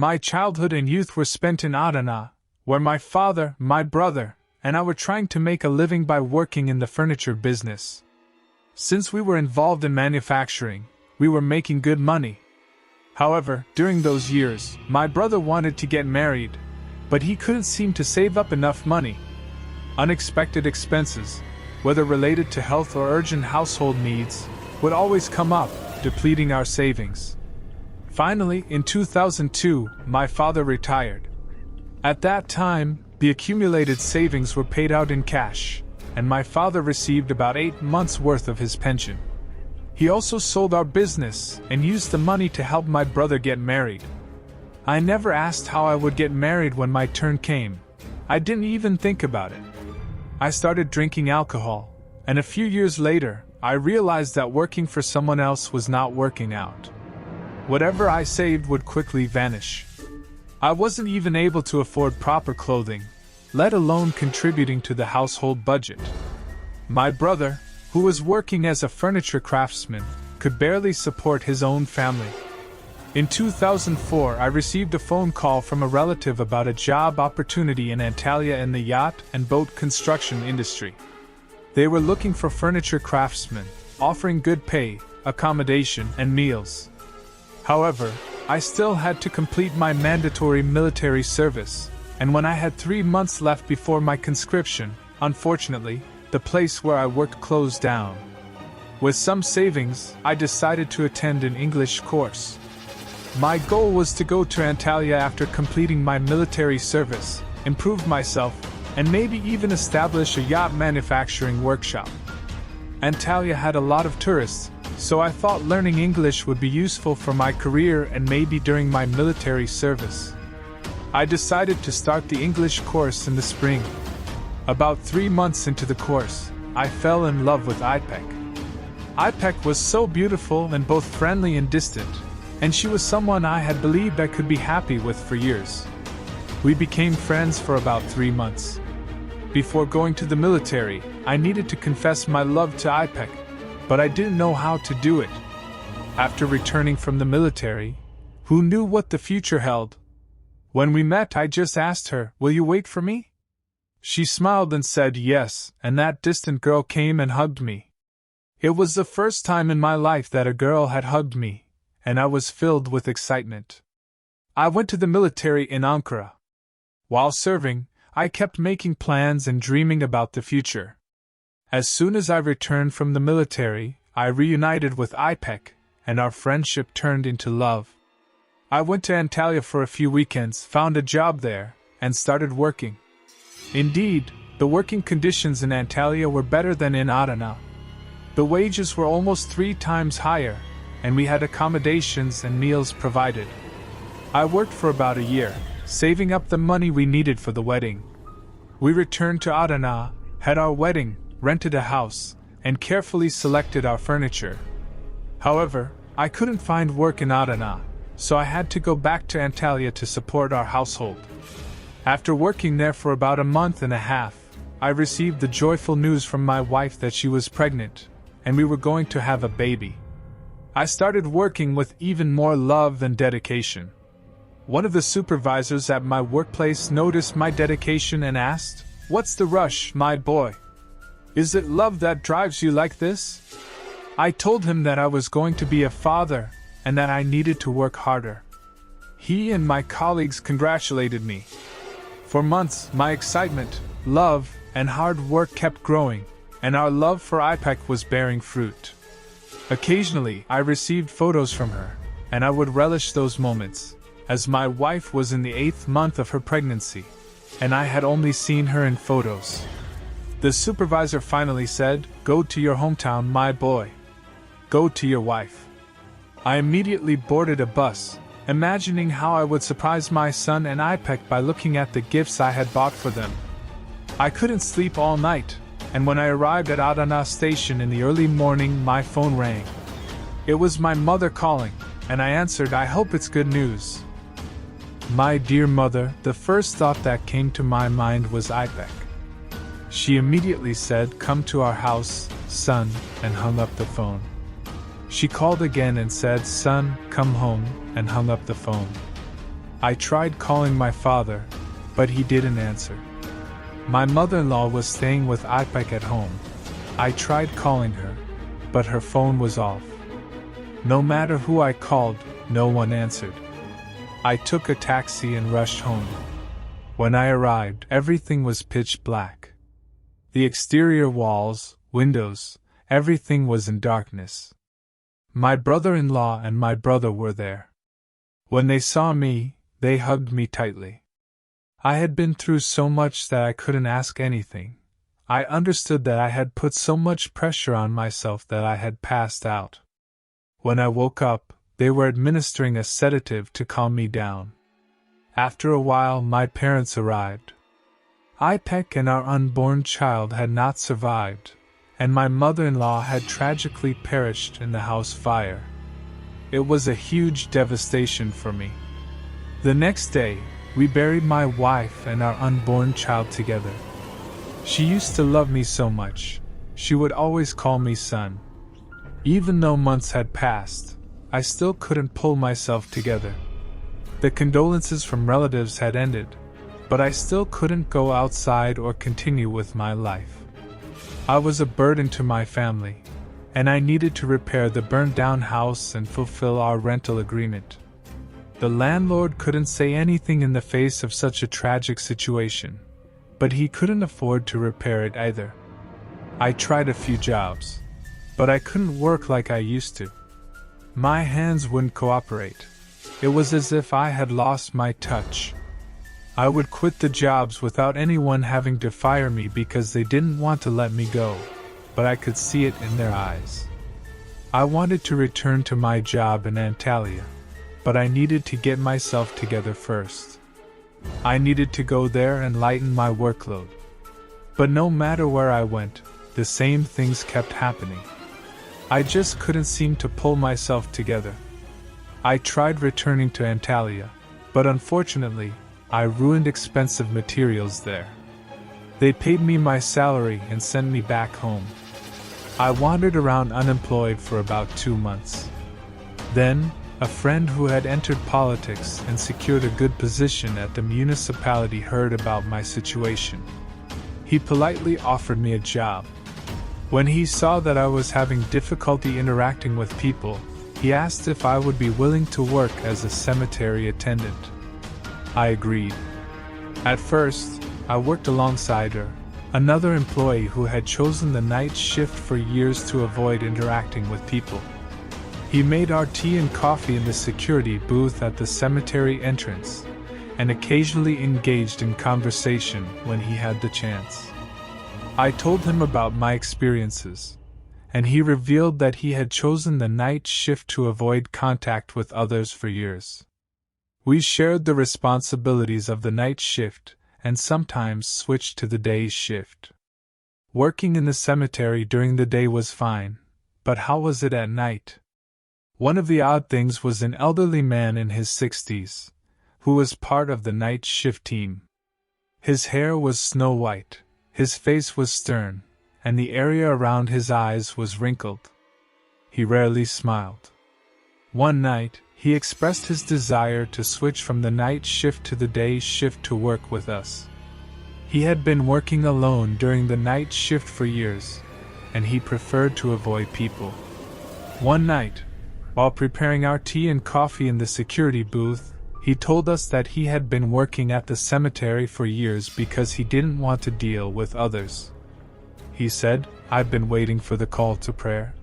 My childhood and youth were spent in Adana, where my father, my brother, and I were trying to make a living by working in the furniture business. Since we were involved in manufacturing, we were making good money. However, during those years, my brother wanted to get married, but he couldn't seem to save up enough money. Unexpected expenses, whether related to health or urgent household needs, would always come up, depleting our savings. Finally, in 2002, my father retired. At that time, the accumulated savings were paid out in cash, and my father received about 8 months' worth of his pension. He also sold our business and used the money to help my brother get married. I never asked how I would get married when my turn came. I didn't even think about it. I started drinking alcohol, and a few years later, I realized that working for someone else was not working out. Whatever I saved would quickly vanish. I wasn't even able to afford proper clothing, let alone contributing to the household budget. My brother, who was working as a furniture craftsman, could barely support his own family. In 2004, I received a phone call from a relative about a job opportunity in Antalya in the yacht and boat construction industry. They were looking for furniture craftsmen, offering good pay, accommodation, and meals. However, I still had to complete my mandatory military service, and when I had 3 months left before my conscription, unfortunately, the place where I worked closed down. With some savings, I decided to attend an English course. My goal was to go to Antalya after completing my military service, improve myself, and maybe even establish a yacht manufacturing workshop. Antalya had a lot of tourists, so I thought learning English would be useful for my career and maybe during my military service. I decided to start the English course in the spring. About 3 months into the course, I fell in love with Ipek. Ipek was so beautiful and both friendly and distant, and she was someone I had believed I could be happy with for years. We became friends for about 3 months. Before going to the military, I needed to confess my love to Ipek, but I didn't know how to do it. After returning from the military, who knew what the future held? When we met, I just asked her, "Will you wait for me?" She smiled and said yes, and that distant girl came and hugged me. It was the first time in my life that a girl had hugged me, and I was filled with excitement. I went to the military in Ankara. While serving, I kept making plans and dreaming about the future. As soon as I returned from the military, I reunited with Ipek, and our friendship turned into love. I went to Antalya for a few weekends, found a job there, and started working. Indeed, the working conditions in Antalya were better than in Adana. The wages were almost 3 times higher, and we had accommodations and meals provided. I worked for about a year, saving up the money we needed for the wedding. We returned to Adana, had our wedding, rented a house, and carefully selected our furniture. However, I couldn't find work in Adana, so I had to go back to Antalya to support our household. After working there for about a month and a half, I received the joyful news from my wife that she was pregnant, and we were going to have a baby. I started working with even more love and dedication. One of the supervisors at my workplace noticed my dedication and asked, "What's the rush, my boy? Is it love that drives you like this?" I told him that I was going to be a father and that I needed to work harder. He and my colleagues congratulated me. For months, my excitement, love, and hard work kept growing, and our love for Ipek was bearing fruit. Occasionally, I received photos from her, and I would relish those moments, as my wife was in the 8th month of her pregnancy, and I had only seen her in photos. The supervisor finally said, "Go to your hometown, my boy. Go to your wife." I immediately boarded a bus, imagining how I would surprise my son and Ipek by looking at the gifts I had bought for them. I couldn't sleep all night, and when I arrived at Adana station in the early morning, my phone rang. It was my mother calling, and I answered. "I hope it's good news." My dear mother, the first thought that came to my mind was Ipek. She immediately said, "Come to our house, son," and hung up the phone. She called again and said, "Son, come home," and hung up the phone. I tried calling my father, but he didn't answer. My mother-in-law was staying with Ipek at home. I tried calling her, but her phone was off. No matter who I called, no one answered. I took a taxi and rushed home. When I arrived, everything was pitch black. The exterior walls, windows, everything was in darkness. My brother-in-law and my brother were there. When they saw me, they hugged me tightly. I had been through so much that I couldn't ask anything. I understood that I had put so much pressure on myself that I had passed out. When I woke up, they were administering a sedative to calm me down. After a while, my parents arrived. Ipek and our unborn child had not survived, and my mother-in-law had tragically perished in the house fire. It was a huge devastation for me. The next day, we buried my wife and our unborn child together. She used to love me so much. She would always call me son. Even though months had passed, I still couldn't pull myself together. The condolences from relatives had ended, but I still couldn't go outside or continue with my life. I was a burden to my family, and I needed to repair the burned-down house and fulfill our rental agreement. The landlord couldn't say anything in the face of such a tragic situation, but he couldn't afford to repair it either. I tried a few jobs, but I couldn't work like I used to. My hands wouldn't cooperate. It was as if I had lost my touch. I would quit the jobs without anyone having to fire me because they didn't want to let me go, but I could see it in their eyes. I wanted to return to my job in Antalya, but I needed to get myself together first. I needed to go there and lighten my workload. But no matter where I went, the same things kept happening. I just couldn't seem to pull myself together. I tried returning to Antalya, but unfortunately, I ruined expensive materials there. They paid me my salary and sent me back home. I wandered around unemployed for about 2 months. Then, a friend who had entered politics and secured a good position at the municipality heard about my situation. He politely offered me a job. When he saw that I was having difficulty interacting with people, he asked if I would be willing to work as a cemetery attendant. I agreed. At first, I worked alongside her, another employee who had chosen the night shift for years to avoid interacting with people. He made our tea and coffee in the security booth at the cemetery entrance, and occasionally engaged in conversation when he had the chance. I told him about my experiences, and he revealed that he had chosen the night shift to avoid contact with others for years. We shared the responsibilities of the night shift and sometimes switched to the day shift. Working in the cemetery during the day was fine, but how was it at night? One of the odd things was an elderly man in his 60s, who was part of the night shift team. His hair was snow white, his face was stern, and the area around his eyes was wrinkled. He rarely smiled. One night, he expressed his desire to switch from the night shift to the day shift to work with us. He had been working alone during the night shift for years, and he preferred to avoid people. One night, while preparing our tea and coffee in the security booth, he told us that he had been working at the cemetery for years because he didn't want to deal with others. He said, "I've been waiting for the call to prayer.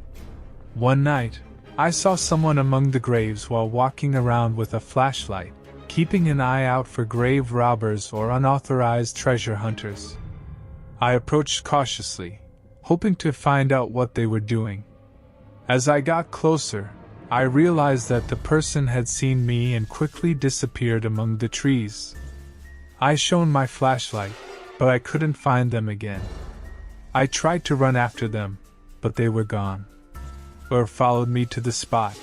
One night, I saw someone among the graves while walking around with a flashlight, keeping an eye out for grave robbers or unauthorized treasure hunters. I approached cautiously, hoping to find out what they were doing. As I got closer, I realized that the person had seen me and quickly disappeared among the trees. I shone my flashlight, but I couldn't find them again. I tried to run after them, but they were gone, or followed me to the spot.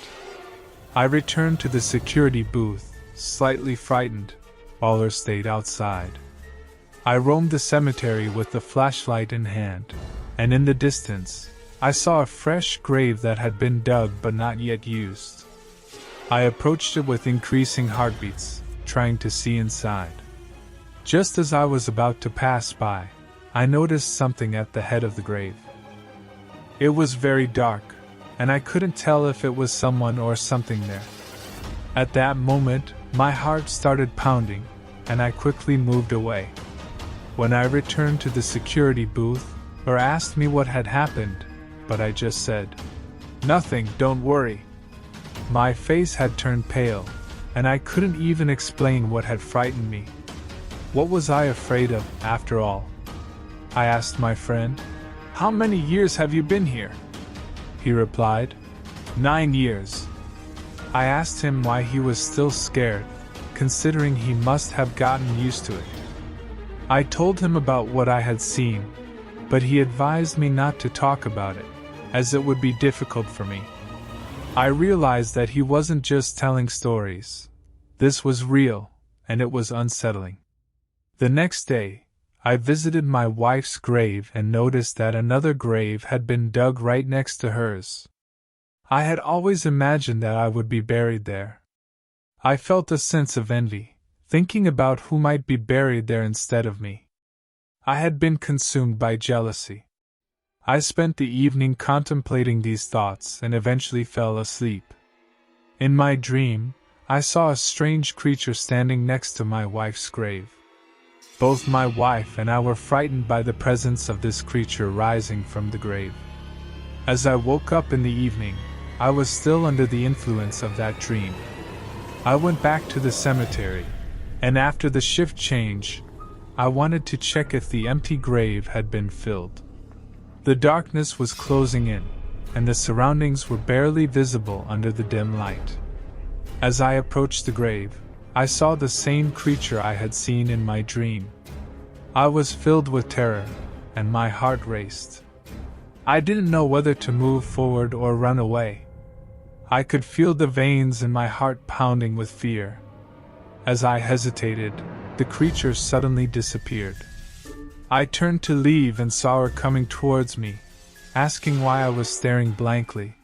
I returned to the security booth, slightly frightened, while her stayed outside. I roamed the cemetery with the flashlight in hand, and in the distance, I saw a fresh grave that had been dug but not yet used. I approached it with increasing heartbeats, trying to see inside. Just as I was about to pass by, I noticed something at the head of the grave. It was very dark, and I couldn't tell if it was someone or something there. At that moment, my heart started pounding, and I quickly moved away. When I returned to the security booth, Her asked me what had happened, but I just said, "Nothing, don't worry." My face had turned pale, and I couldn't even explain what had frightened me. What was I afraid of, after all? I asked my friend. "How many years have you been here?" He replied, 9 years. I asked him why he was still scared, considering he must have gotten used to it. I told him about what I had seen, but he advised me not to talk about it, as it would be difficult for me. I realized that he wasn't just telling stories. This was real, and it was unsettling. The next day, I visited my wife's grave and noticed that another grave had been dug right next to hers. I had always imagined that I would be buried there. I felt a sense of envy, thinking about who might be buried there instead of me. I had been consumed by jealousy. I spent the evening contemplating these thoughts and eventually fell asleep. In my dream, I saw a strange creature standing next to my wife's grave. Both my wife and I were frightened by the presence of this creature rising from the grave. As I woke up in the evening, I was still under the influence of that dream. I went back to the cemetery, and after the shift change, I wanted to check if the empty grave had been filled. The darkness was closing in, and the surroundings were barely visible under the dim light. As I approached the grave, I saw the same creature I had seen in my dream. I was filled with terror, and my heart raced. I didn't know whether to move forward or run away. I could feel the veins in my heart pounding with fear. As I hesitated, the creature suddenly disappeared. I turned to leave and saw her coming towards me, asking why I was staring blankly.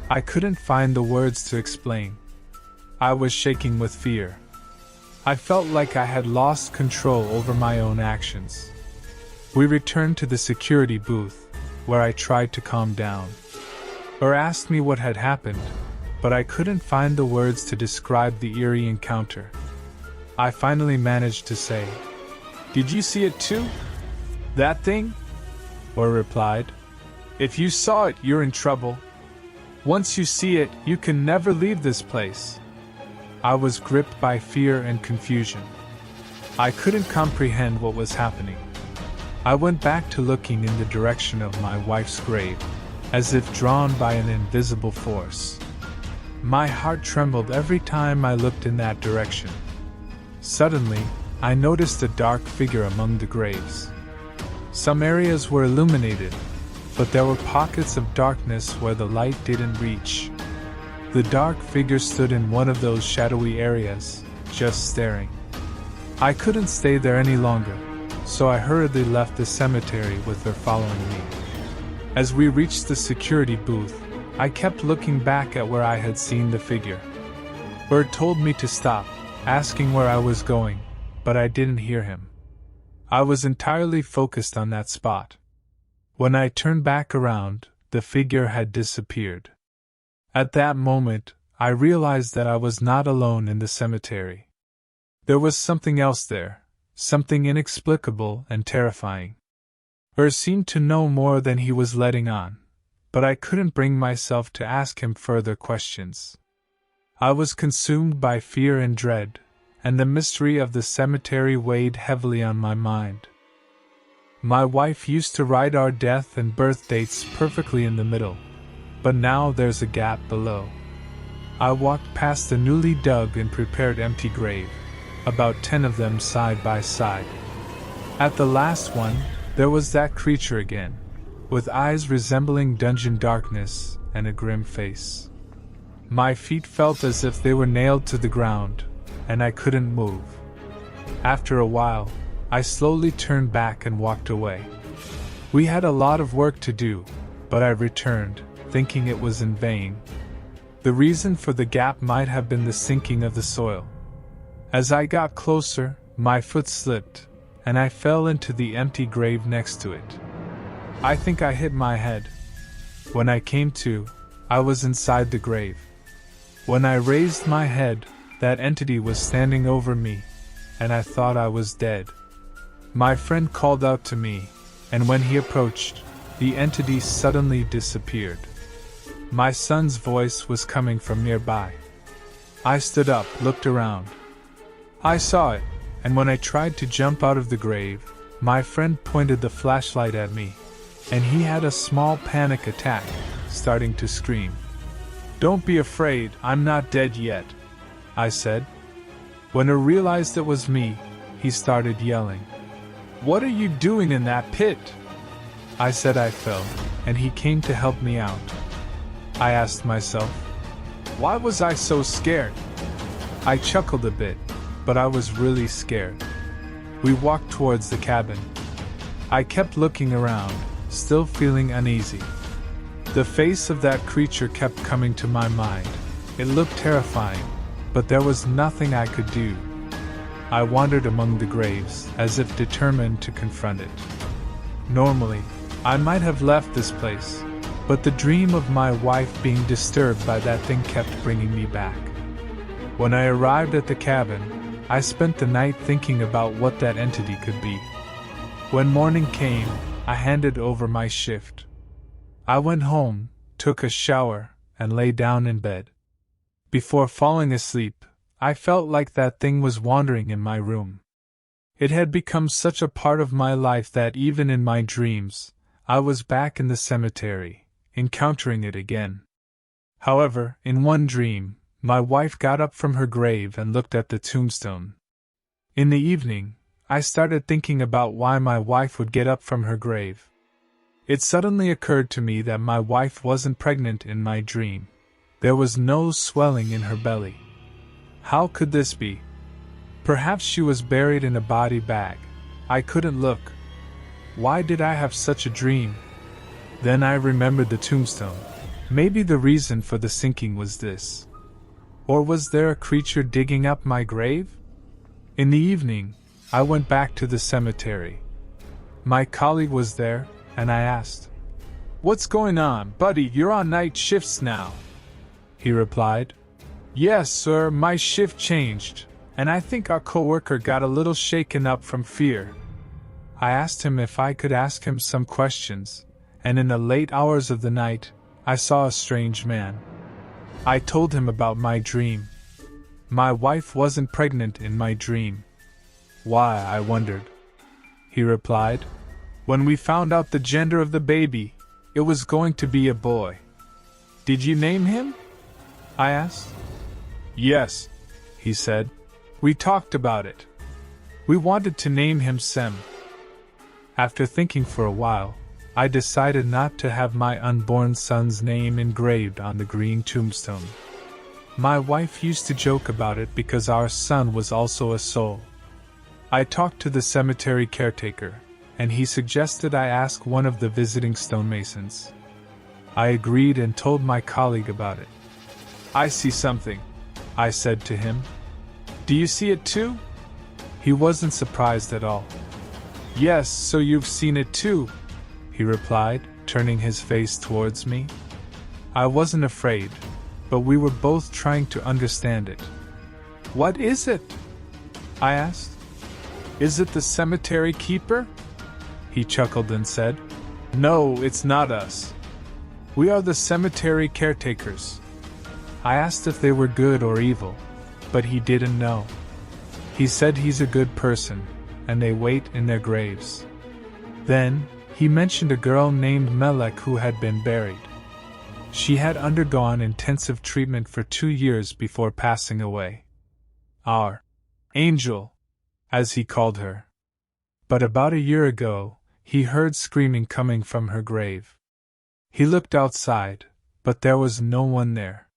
I couldn't find the words to explain. I was shaking with fear. I felt like I had lost control over my own actions. We returned to the security booth, where I tried to calm down. Her asked me what had happened, but I couldn't find the words to describe the eerie encounter. I finally managed to say, "Did you see it too? That thing?" Or replied, "If you saw it, you're in trouble. Once you see it, you can never leave this place." I was gripped by fear and confusion. I couldn't comprehend what was happening. I went back to looking in the direction of my wife's grave, as if drawn by an invisible force. My heart trembled every time I looked in that direction. Suddenly, I noticed a dark figure among the graves. Some areas were illuminated, but there were pockets of darkness where the light didn't reach. The dark figure stood in one of those shadowy areas, just staring. I couldn't stay there any longer, so I hurriedly left the cemetery with her following me. As we reached the security booth, I kept looking back at where I had seen the figure. Bert told me to stop, asking where I was going, but I didn't hear him. I was entirely focused on that spot. When I turned back around, the figure had disappeared. At that moment, I realized that I was not alone in the cemetery. There was something else there, something inexplicable and terrifying. Ur seemed to know more than he was letting on, but I couldn't bring myself to ask him further questions. I was consumed by fear and dread, and the mystery of the cemetery weighed heavily on my mind. My wife used to write our death and birth dates perfectly in the middle, but now there's a gap below. I walked past the newly dug and prepared empty grave, about 10 of them side by side. At the last one, there was that creature again, with eyes resembling dungeon darkness and a grim face. My feet felt as if they were nailed to the ground, and I couldn't move. After a while, I slowly turned back and walked away. We had a lot of work to do, but I returned, thinking it was in vain. The reason for the gap might have been the sinking of the soil. As I got closer, my foot slipped, and I fell into the empty grave next to it. I think I hit my head. When I came to, I was inside the grave. When I raised my head, that entity was standing over me, and I thought I was dead. My friend called out to me, and when he approached, the entity suddenly disappeared. My son's voice was coming from nearby. I stood up, looked around. I saw it, and when I tried to jump out of the grave, my friend pointed the flashlight at me, and he had a small panic attack, starting to scream. "Don't be afraid, I'm not dead yet," I said. When I realized it was me, he started yelling. "What are you doing in that pit?" I said I fell, and he came to help me out. I asked myself, why was I so scared? I chuckled a bit, but I was really scared. We walked towards the cabin. I kept looking around, still feeling uneasy. The face of that creature kept coming to my mind. It looked terrifying, but there was nothing I could do. I wandered among the graves, as if determined to confront it. Normally, I might have left this place, but the dream of my wife being disturbed by that thing kept bringing me back. When I arrived at the cabin, I spent the night thinking about what that entity could be. When morning came, I handed over my shift. I went home, took a shower, and lay down in bed. Before falling asleep, I felt like that thing was wandering in my room. It had become such a part of my life that even in my dreams, I was back in the cemetery, encountering it again. However, in one dream, my wife got up from her grave and looked at the tombstone. In the evening, I started thinking about why my wife would get up from her grave. It suddenly occurred to me that my wife wasn't pregnant in my dream. There was no swelling in her belly. How could this be? Perhaps she was buried in a body bag. I couldn't look. Why did I have such a dream? Then I remembered the tombstone. Maybe the reason for the sinking was this. Or was there a creature digging up my grave? In the evening, I went back to the cemetery. My colleague was there, and I asked, "What's going on, buddy? You're on night shifts now." He replied, "Yes, sir, my shift changed, and I think our coworker got a little shaken up from fear." I asked him if I could ask him some questions, and in the late hours of the night, I saw a strange man. I told him about my dream. My wife wasn't pregnant in my dream. Why, I wondered. He replied, "When we found out the gender of the baby, it was going to be a boy." "Did you name him?" I asked. "Yes," he said. "We talked about it. We wanted to name him Sem." After thinking for a while, I decided not to have my unborn son's name engraved on the green tombstone. My wife used to joke about it because our son was also a soul. I talked to the cemetery caretaker, and he suggested I ask one of the visiting stonemasons. I agreed and told my colleague about it. "I see something," I said to him. "Do you see it too?" He wasn't surprised at all. "Yes, so you've seen it too," he replied, turning his face towards me. I wasn't afraid, but we were both trying to understand it. "What is it?" I asked. "Is it the cemetery keeper?" He chuckled and said, "No, it's not us. We are the cemetery caretakers." I asked if they were good or evil, but he didn't know. He said he's a good person, and they wait in their graves. Then, he mentioned a girl named Melek who had been buried. She had undergone intensive treatment for 2 years before passing away. Our angel, as he called her. But about a year ago, he heard screaming coming from her grave. He looked outside, but there was no one there.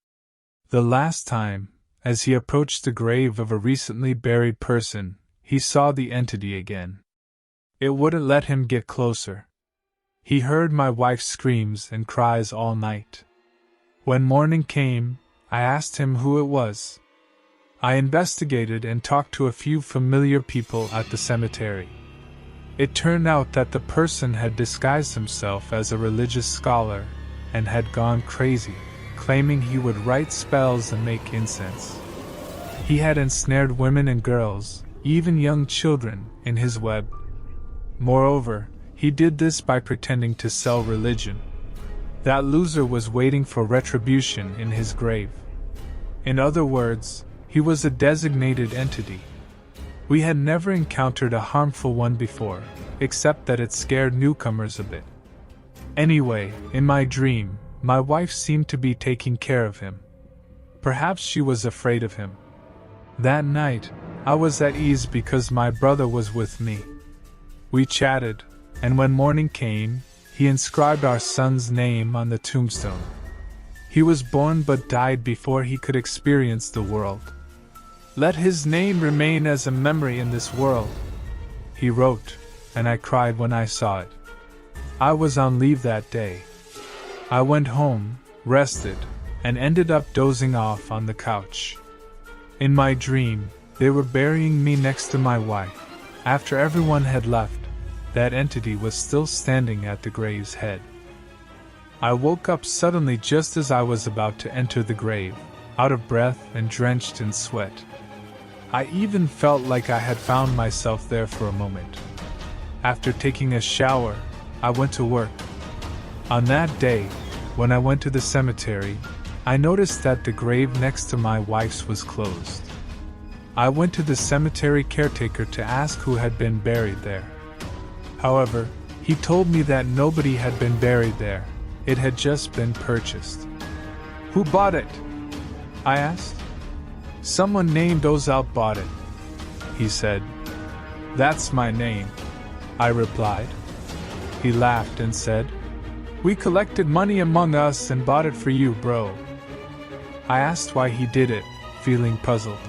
The last time, as he approached the grave of a recently buried person, he saw the entity again. It wouldn't let him get closer. He heard my wife's screams and cries all night. When morning came, I asked him who it was. I investigated and talked to a few familiar people at the cemetery. It turned out that the person had disguised himself as a religious scholar and had gone crazy, claiming he would write spells and make incense. He had ensnared women and girls, even young children, in his web. Moreover, he did this by pretending to sell religion. That loser was waiting for retribution in his grave. In other words, he was a designated entity. We had never encountered a harmful one before, except that it scared newcomers a bit. Anyway, in my dream, my wife seemed to be taking care of him. Perhaps she was afraid of him. That night, I was at ease because my brother was with me. We chatted, and when morning came, he inscribed our son's name on the tombstone. He was born but died before he could experience the world. Let his name remain as a memory in this world, he wrote, and I cried when I saw it. I was on leave that day. I went home, rested, and ended up dozing off on the couch. In my dream, they were burying me next to my wife. After everyone had left, that entity was still standing at the grave's head. I woke up suddenly just as I was about to enter the grave, out of breath and drenched in sweat. I even felt like I had found myself there for a moment. After taking a shower, I went to work. On that day, when I went to the cemetery, I noticed that the grave next to my wife's was closed. I went to the cemetery caretaker to ask who had been buried there. However, he told me that nobody had been buried there. It had just been purchased. Who bought it? I asked. Someone named Ozal bought it, he said. That's my name, I replied. He laughed and said, we collected money among us and bought it for you, bro. I asked why he did it, feeling puzzled.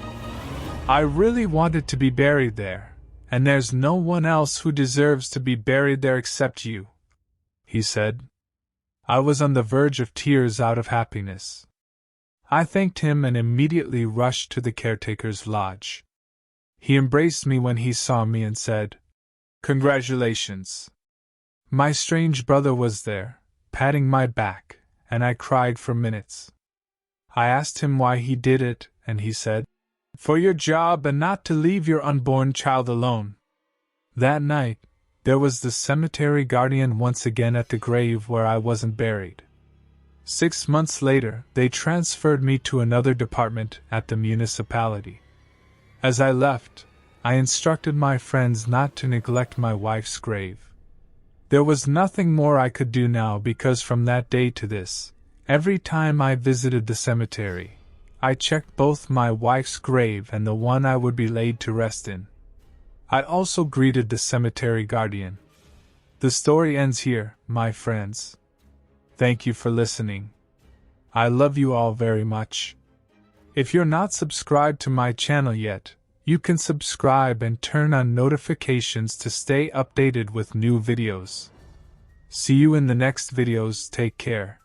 I really wanted to be buried there, and there's no one else who deserves to be buried there except you, he said. I was on the verge of tears out of happiness. I thanked him and immediately rushed to the caretaker's lodge. He embraced me when he saw me and said, congratulations. My strange brother was there, patting my back, and I cried for minutes. I asked him why he did it, and he said, for your job and not to leave your unborn child alone. That night, there was the cemetery guardian once again at the grave where I wasn't buried. 6 months later, they transferred me to another department at the municipality. As I left, I instructed my friends not to neglect my wife's grave. There was nothing more I could do now because from that day to this, every time I visited the cemetery, I checked both my wife's grave and the one I would be laid to rest in. I also greeted the cemetery guardian. The story ends here, my friends. Thank you for listening. I love you all very much. If you're not subscribed to my channel yet, you can subscribe and turn on notifications to stay updated with new videos. See you in the next videos. Take care.